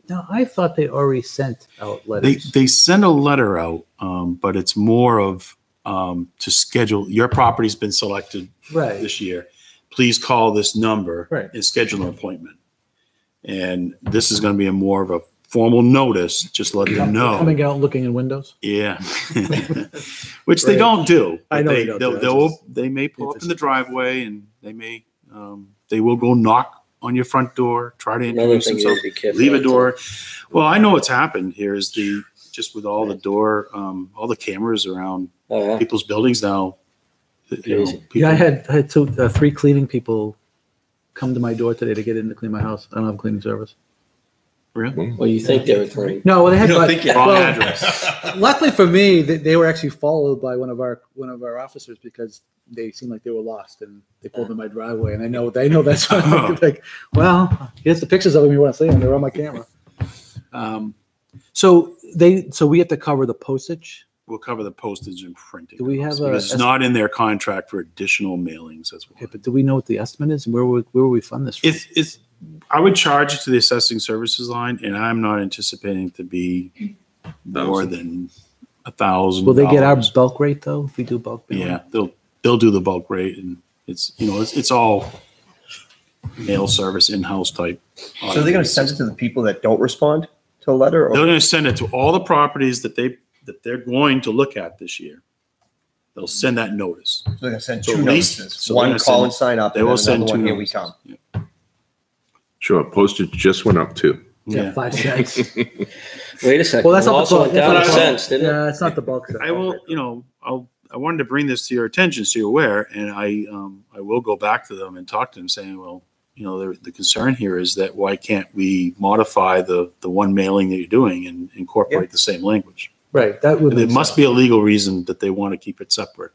Now, I thought they already sent out letters. They send a letter out, but it's more of to schedule. Your property's been selected this year. Please call this number and schedule an appointment. And this is going to be more of a formal notice. Just let them know. Coming out, looking in windows. Yeah, which they don't do. I know they may pull up in the driveway, and they will go knock on your front door, try to introduce themselves, leave a door. Well, I know what's happened here is just with all the door, all the cameras around people's buildings now. I had three cleaning people come to my door today to get in to clean my house. I don't have a cleaning service. Really? Well, you think they were cleaning? No, well, they had. Wrong address. Luckily for me, they were actually followed by one of our officers because they seemed like they were lost, and they pulled in my driveway. And I know that's why I'm like, well, here's the pictures of them. You want to see them? They're on my camera. So we have to cover the postage. We'll cover the postage and printing. Do we have it's not in their contract for additional mailings. That's why. Okay, but do we know what the estimate is? Where will we fund this from? I would charge it to the assessing services line, and I'm not anticipating to be more than $1,000. Will they get our bulk rate though? If we do bulk mailing? Yeah, they'll do the bulk rate, and it's all mail service in-house type. So are they going to send it to the people that don't respond to a letter? Or? They're going to send it to all the properties that they're going to look at this year. They'll send that notice. So they're going to send So two at least- notices. so One they're gonna call send- and sign up, They and will then send another two one, here we notices. come. Yeah. Sure, postage just went up too. Yeah, 5 cents. Wait a second. Well, that's It not the also bulk. went down That's a not the cents, didn't it? Yeah, it's not the bulk. I will, I wanted to bring this to your attention so you're aware, and I will go back to them and talk to them saying, well, the concern here is that why can't we modify the one mailing that you're doing and incorporate the same language? Right. That would. There must be a legal reason that they want to keep it separate.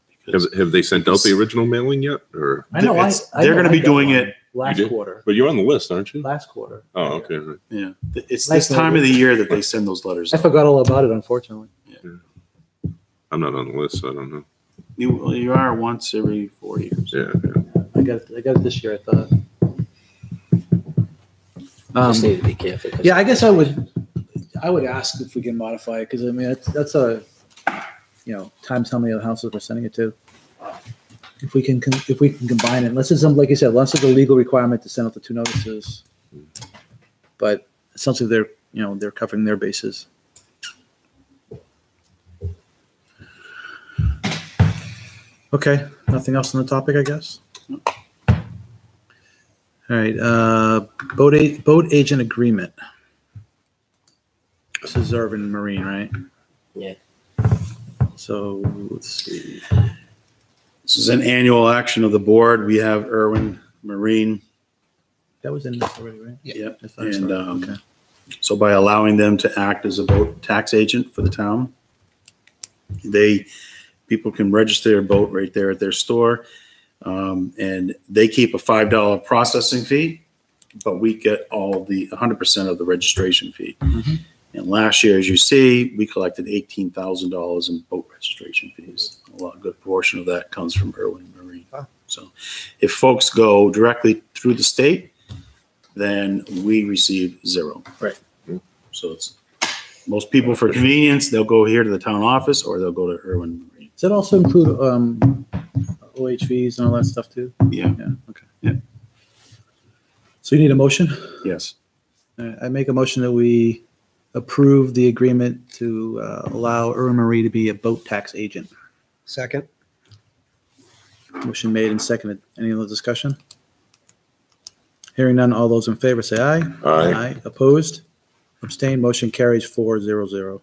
Have they sent out the original mailing yet? Or I know. They're going to be doing it last quarter. but you're on the list, aren't you? Last quarter. Oh, okay. Right. Yeah, it's this time of the year that they send those letters. I forgot all about it, unfortunately. I'm not on the list, so I don't know. You are once every 4 years. Yeah. I got it this year. I thought. Just need to be careful. Yeah, I guess I would ask if we can modify it because I mean that's a times how many other houses we're sending it to. If we can combine it, unless it's like you said, unless it's a legal requirement to send out the two notices, but essentially they're covering their bases. Okay, nothing else on the topic, I guess. All right, boat agent agreement. This is Irvin Marine, right? Yeah. So let's see. This is an annual action of the board. We have Irwin Marine. That was in this already, right? Yep. I thought And so. Okay. so by allowing them to act as a boat tax agent for the town, people can register their boat right there at their store. And they keep a $5 processing fee, but we get 100% of the registration fee. Mm-hmm. And last year, as you see, we collected $18,000 in boat registration fees. A good portion of that comes from Irwin Marine. Wow. So if folks go directly through the state, then we receive zero. Right. So it's most people for convenience, they'll go here to the town office or they'll go to Irwin Marine. Does that also include OH fees and all that stuff too? Yeah. Yeah. Okay. Yeah. So you need a motion? Yes. I make a motion that we approve the agreement to allow Irwin Marine to be a boat tax agent. Second. Motion made and seconded. Any other discussion? Hearing none, all those in favor say aye. Aye. Opposed? Abstained? Motion carries 4-0-0.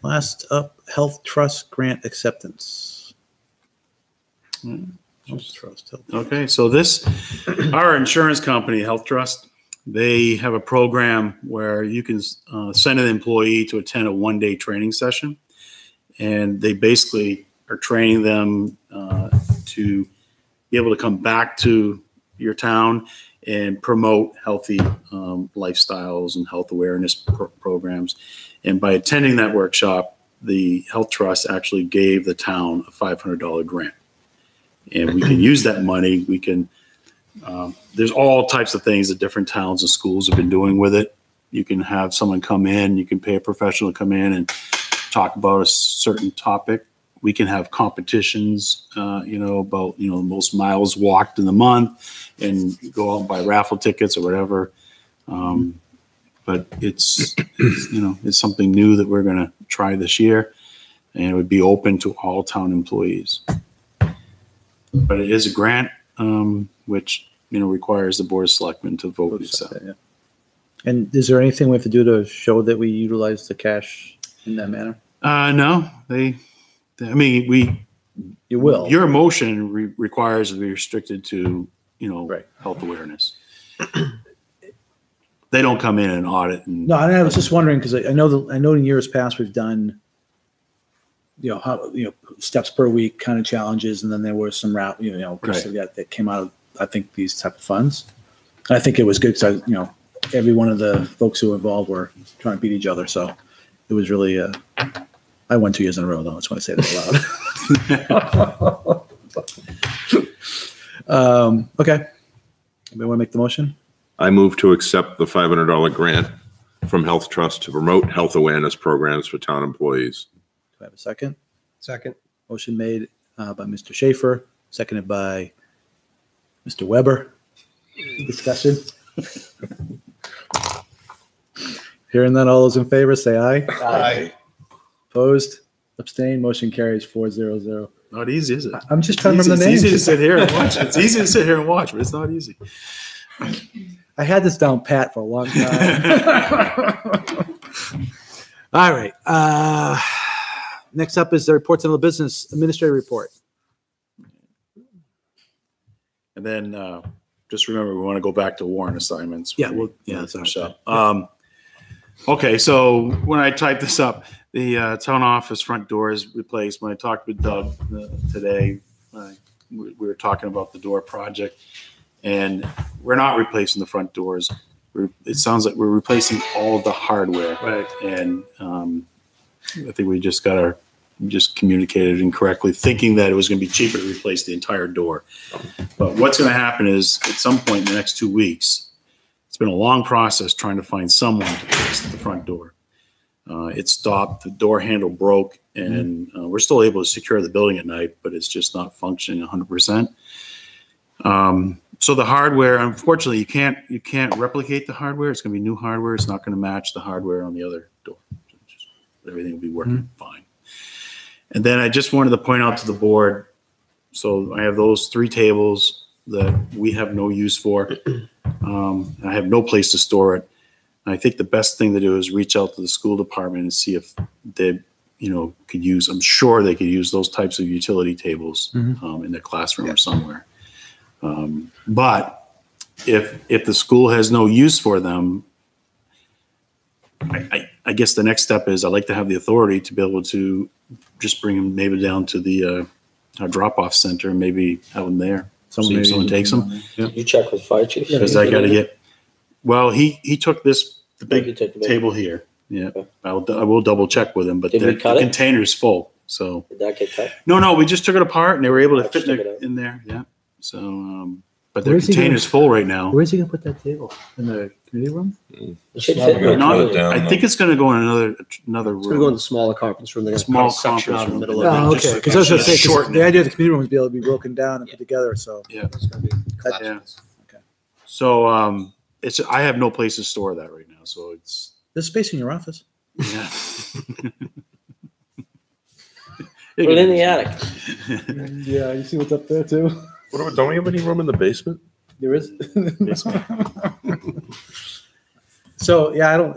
Last up, Health Trust Grant Acceptance. Just Trust. Okay, so our insurance company, Health Trust, they have a program where you can send an employee to attend a one-day training session. And they basically are training them to be able to come back to your town and promote healthy lifestyles and health awareness programs. And by attending that workshop, the Health Trust actually gave the town a $500 grant. And we can use that money. We can, there's all types of things that different towns and schools have been doing with it. You can have someone come in, you can pay a professional to come in and talk about a certain topic. We can have competitions, about, most miles walked in the month and go out and buy raffle tickets or whatever. But it's something new that we're going to try this year, and it would be open to all town employees. But it is a grant, which, requires the Board of Selectmen to vote this out. Yeah. And is there anything we have to do to show that we utilize the cash in that manner? No, You will. Your motion requires to be restricted to, Right. health awareness. They don't come in and audit. And No, I was just wondering because I know in years past we've done, steps per week kind of challenges, and then there were some Right. that came out of I think these type of funds. And I think it was good because every one of the folks who were involved were trying to beat each other, so it was really. I won 2 years in a row, though. I just want to say that loud. Okay. Anybody want to make the motion? I move to accept the $500 grant from Health Trust to promote health awareness programs for town employees. Do I have a second? Second. Motion made by Mr. Schaefer, seconded by Mr. Weber. Discussion. Hearing none, all those in favor say aye. Aye. Opposed? Abstained? Motion carries 4-0-0. not easy, is it? I'm just trying to remember the names. It's easy to sit here and watch. It's easy to sit here and watch, but it's not easy. I had this down pat for a long time. All right. Next up is the reports on the business administrative report. And then just remember, we want to go back to warrant assignments. Yeah, that's finish up. Okay, so when I typed this up, the town office front door is replaced. When I talked with Doug today, we were talking about the door project, and we're not replacing the front doors. It sounds like we're replacing all of the hardware. Right. And I think we just communicated incorrectly, thinking that it was going to be cheaper to replace the entire door. But what's going to happen is at some point in the next 2 weeks, it's been a long process trying to find someone to fix the front door. It stopped, the door handle broke, and we're still able to secure the building at night, but it's just not functioning 100%. So the hardware, unfortunately, you can't replicate the hardware. It's going to be new hardware. It's not going to match the hardware on the other door. Everything will be working fine. And then I just wanted to point out to the board, so I have those 3 tables that we have no use for. I have no place to store it. I think the best thing to do is reach out to the school department and see if they, could use, I'm sure they could use those types of utility tables in their classroom or somewhere. But if the school has no use for them, I guess the next step is I'd like to have the authority to be able to just bring them maybe down to the drop-off center and maybe have them there. Someone takes them. You check with fire chief. Because I got to get. Well, he took the big He took the big- table here. Yeah, Okay. I will double check with him, but Did we the cut it? container's full. So Did that get cut? no, we just took it apart and they were able to I fit just took it out. in there. Yeah. So, but the Where's he container's full right now. Where's he going to put that table? In the committee room? It should fit in the Not- toilet. I think it's going to go in another It's going to go in room. the smaller conference room. They're going to Small cut a section out in the conference middle room. of Oh, it. okay. just- Because I was going to say, 'cause shorten the it. idea of the committee room is to be able to be broken down and put together. So Yeah. It's going to be Yeah. So it's I have no place to store that right now. So it's there's space in your office. yeah. Put it in the attic. Yeah, you see what's up there too. Don't we have any room in the basement? There is. So yeah,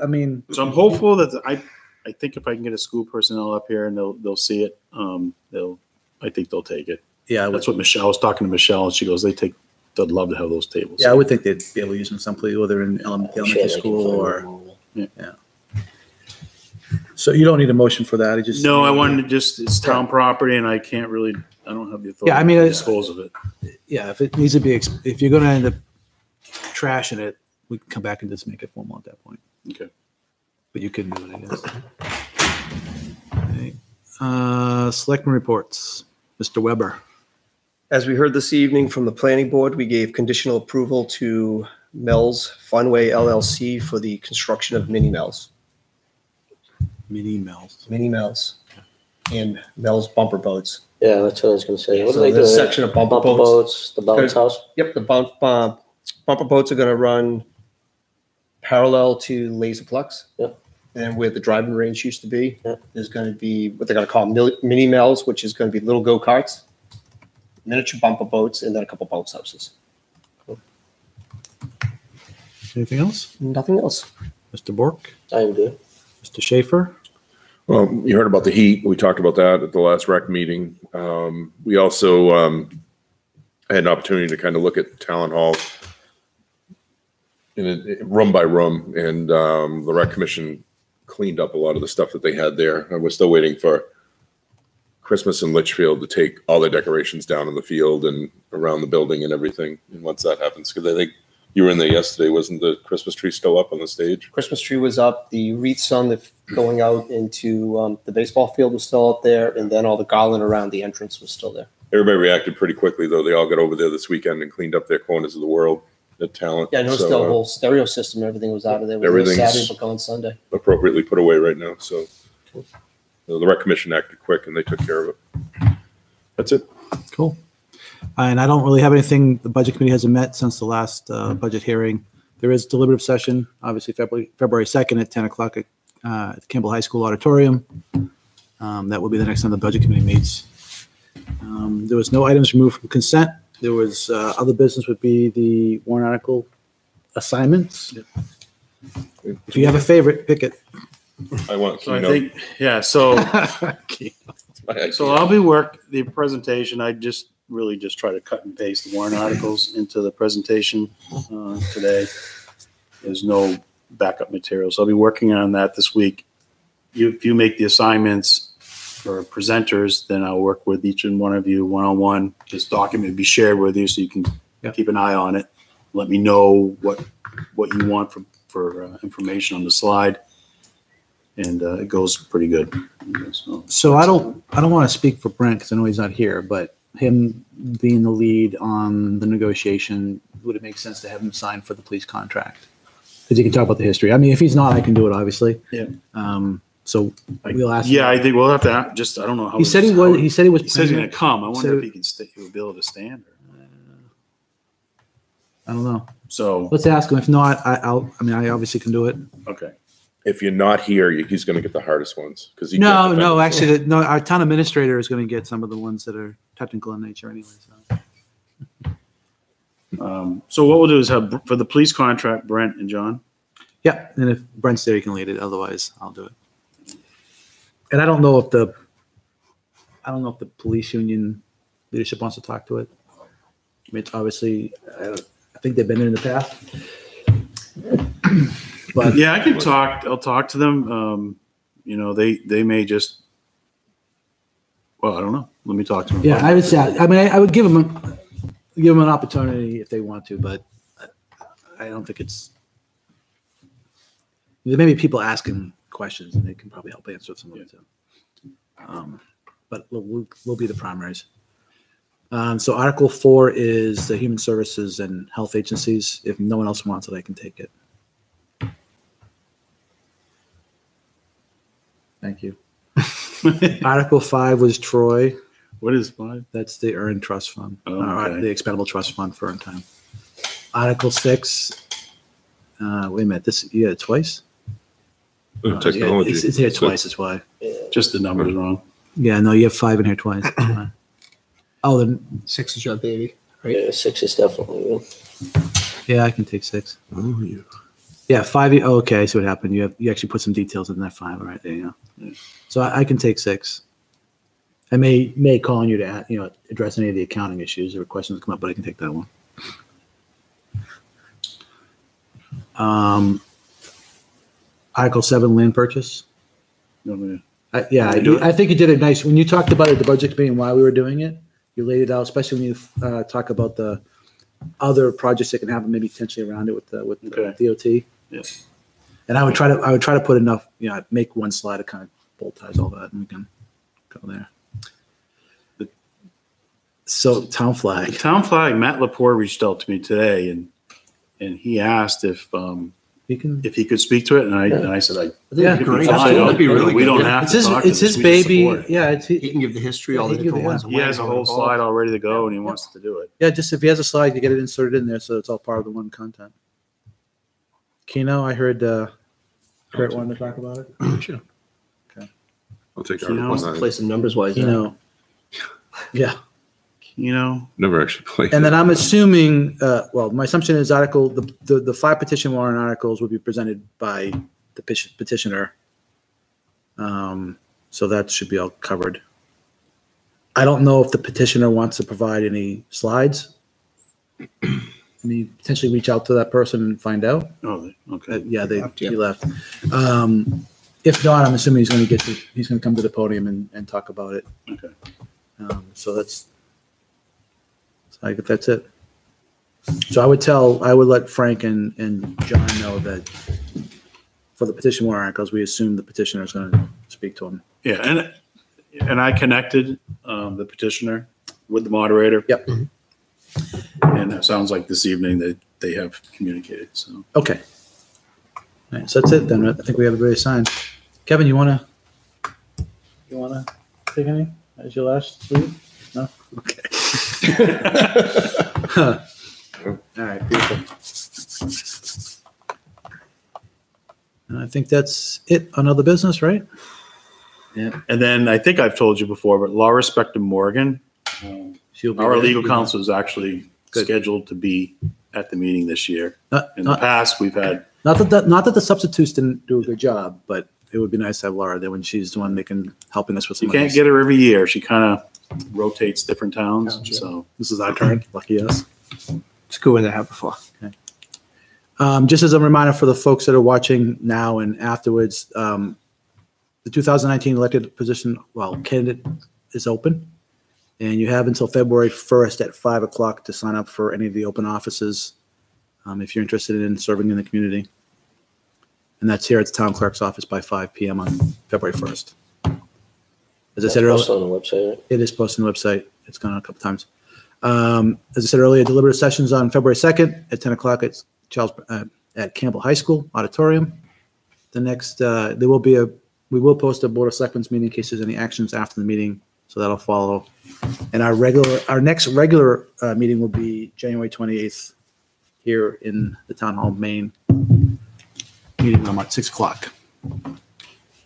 So I'm hopeful that I think if I can get a school personnel up here and they'll see it, I think they'll take it. Yeah, That's what Michelle, I was talking to Michelle and she goes, they'd love to have those tables. yeah, I would think they'd be able to use them someplace, whether in I'm sure elementary they can school find or. them. So you don't need a motion for that. You just. No, I wanted to just, it's town property and I can't really, I don't have the authority Yeah, I mean, to dispose of it. Yeah, if it needs to be, if you're going to end up trashing it, we can come back and just make it formal at that point. Okay. But you can do it, I guess. Okay. Selectmen reports. Mr. Weber. As we heard this evening from the planning board, we gave conditional approval to Mel's Funway LLC for the construction of mini Mel's. Mini Mills. Mini Mel's and Mel's bumper boats. Yeah, that's what I was gonna say. What So do they do? this section of bumper boats. The bounce house? Yep, the bumper boats are gonna run parallel to Laserplex. Yep. And where the driving range used to be, Yep. there's gonna be what they're gonna call mini Mel's, which is gonna be little go-karts, miniature bumper boats, and then a couple bounce houses. Anything else? Nothing else. Mr. Bork? I am good. Mr. Schaefer? Well, you heard about the heat. We talked about that at the last rec meeting. We also had an opportunity to kind of look at Talent Hall room by room, and the rec commission cleaned up a lot of the stuff that they had there. And we're still waiting for Christmas in Litchfield to take all their decorations down in the field and around the building and everything. And once that happens, because I think you were in there yesterday, wasn't the Christmas tree still up on the stage? Christmas tree was up. The wreaths on the going out into the baseball field was still out there, and then all the garland around the entrance was still there. Everybody reacted pretty quickly, though. They all got over there this weekend and cleaned up their corners of the world at Talent. Yeah, I noticed the whole stereo system, everything was out of there. It was Everything's- Saturday, but gone Sunday. appropriately put away right now. So the rec commission acted quick and they took care of it. That's it. Cool. And I don't really have anything. The budget committee hasn't met since the last budget hearing. There is deliberative session, obviously February 2nd at 10 o'clock at the Campbell High School auditorium. That will be the next time the budget committee meets. There was no items removed from consent. There was other business would be the warrant article assignments. If you have a favorite, pick it. I want So I keynote. think, yeah, so, Okay. so I'll be the presentation, I just really just try to cut and paste the warrant articles into the presentation today. There's no backup material, so I'll be working on that this week. If you make the assignments for presenters, then I'll work with each and one of you one-on-one. This document will be shared with you so you can keep an eye on it. Let me know what you want for information on the slide. And it goes pretty good. So I don't want to speak for Brent because I know he's not here, but him being the lead on the negotiation, would it make sense to have him sign for the police contract? Because he can talk about the history. I mean, if he's not, I can do it, obviously. Yeah. So we'll ask. Yeah, I think we'll have to just, I don't know how. He said he was. He said he was. He says he's going to come. I wonder So- if he can stay, he'll be able to stand. I don't know. So, Let's ask him. If not, I obviously can do it. okay. If you're not here, he's going to get the hardest ones because he No, can't defend no, himself. actually, no. Our town administrator is going to get some of the ones that are technical in nature, anyway. So. So what we'll do is have, for the police contract, Brent and John. Yeah, and if Brent's there, he can lead it. Otherwise, I'll do it. And I don't know if the police union leadership wants to talk to it. I mean, it's obviously, I think they've been there in the past. But Yeah, I can talk. I'll talk to them. They may just. Well, I don't know. Let me talk to them. yeah, I would say. I mean, I would give them an opportunity if they want to, but I don't think it's. There may be people asking questions, and they can probably help answer some of it too. But we'll be the primaries. So Article 4 is the Human Services and Health Agencies. If no one else wants it, I can take it. Thank you. Article 5 was Troy. What is 5? That's the Earned Trust Fund, Oh, okay. the Expendable Trust Fund for earned time. Article 6. Wait a minute. You had it twice? Technology. It's here twice. That's why. Just the numbers wrong. Yeah, no, you have 5 in here twice. Oh, then 6 is your baby. Yeah, 6 is definitely good. yeah, I can take 6. Oh, yeah. Yeah, 5. Oh, okay, I see what happened. You actually put some details in that 5. All right, there you go. So I can take 6. I may call on you to, address any of the accounting issues or questions that come up, but I can take that one. Article 7, land purchase. I think you did a nice, when you talked about it at the budget committee and why we were doing it, you laid it out, especially when you talk about the other projects that can happen, maybe potentially around it with the DOT. Yeah. And I would try to put enough, make one slide to kind of bolt ties all that, and we can go there. So town flag. The town flag, Matt Lepore reached out to me today and he asked if he could speak to it, and I said, great. That'd be really We don't good. have to talk to It's his this, we just baby. support it. Yeah, He can give the history, all the different ones. He has a whole slide all ready to go, and he wants to do it. yeah. Just if he has a slide, you get it inserted in there, so it's all part of the one content. Keno, I heard Kurt wanted to talk about it. Sure. I'll take You know, Article Wants to 9. play some numbers wise. Yeah. Never actually played. And then I'm assuming, my assumption is the 5 petition warrant articles will be presented by the petitioner. So that should be all covered. I don't know if the petitioner wants to provide any slides. I mean, potentially reach out to that person and find out. Oh, okay. He left. If not, I'm assuming he's going to come to the podium and talk about it. Okay. So I guess that's it. So I would let Frank and John know that for the petition warrant articles, we assume the petitioner is going to speak to him. Yeah, and I connected the petitioner with the moderator. Yep. And it sounds like this evening that they have communicated, so. Okay. All right, so that's it then. I think we have everybody signed. Kevin, you wanna take any as your last read? No? Okay. All right, beautiful. And I think that's it on other business, right? Yeah. And then I think I've told you before, but Laura Spector Morgan, our legal counsel is actually scheduled to be at the meeting this year. In the past, we've had. Not that the substitutes didn't do a good job, but it would be nice to have Laura there when she's the one helping us with some. You can't get her every year. She kind of rotates different towns. So this is our turn. Lucky us. It's cool when that happened before. Okay. Just as a reminder for the folks that are watching now and afterwards, the 2019 elected position, candidate is open. And you have until February 1st at 5 o'clock to sign up for any of the open offices if you're interested in serving in the community. And that's here at the town clerk's office by 5 p.m. on February 1st. As I said earlier, on the website, right? it is posted on the website. It's gone a couple times. As I said earlier, deliberative sessions on February 2nd at 10 o'clock at Campbell High School auditorium. The next, we will post a Board of Selectmen's meeting in case there's any actions after the meeting. So that'll follow. And our next regular meeting will be January 28th here in the Town Hall main meeting room at 6 o'clock.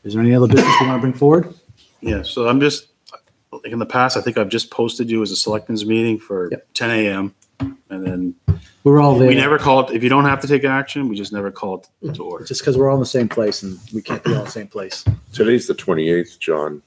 Is there any other business we want to bring forward? yeah, so I'm just, like in the past, I think I've just posted you as a selectmen's meeting for 10 a.m. And then We're all there. we never call it, if you don't have to take action, we just never call it to order. Just because we're all in the same place and we can't be all in the same place. Today's the 28th, John.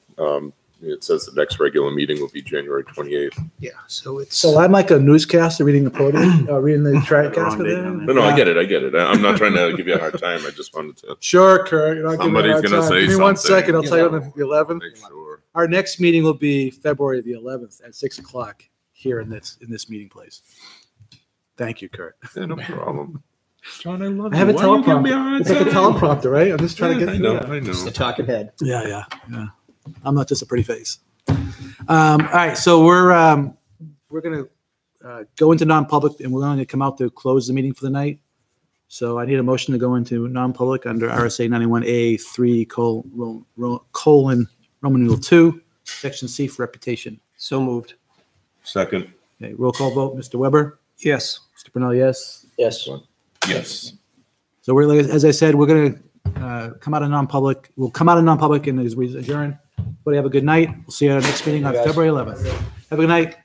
It says the next regular meeting will be January 28th. Yeah, so it's. So I'm like a newscaster reading the podium, reading the track Wrong cast. date on No, I get it. I'm not trying to give you a hard time. I just wanted to Sure, Kurt. You're not giving me a Somebody's hard gonna time. say Give me 1 something. second. I'll tell you on the 11th. make sure. Our next meeting will be February the 11th at 6 o'clock here in this meeting place. Thank you, Kurt. Yeah, no problem. John, I love I have a you. Why you giving me teleprompter. hard It's like a time? teleprompter, right? I'm just trying to get I through know. that. I know. Just a talking head. Yeah. I'm not just a pretty face. All right, so we're going to go into non-public, and we're going to come out to close the meeting for the night. So I need a motion to go into non-public under RSA 91A 3:Roman numeral 2, Section C for reputation. So moved. Second. Okay, roll call vote. Mr. Weber, Yes. Mr. Brunel, yes. Yes. Yes. So as I said, we're going to come out of non-public. We'll come out of non-public and as we adjourn. Everybody have a good night. We'll see you at our next meeting on February 11th. Have a good night.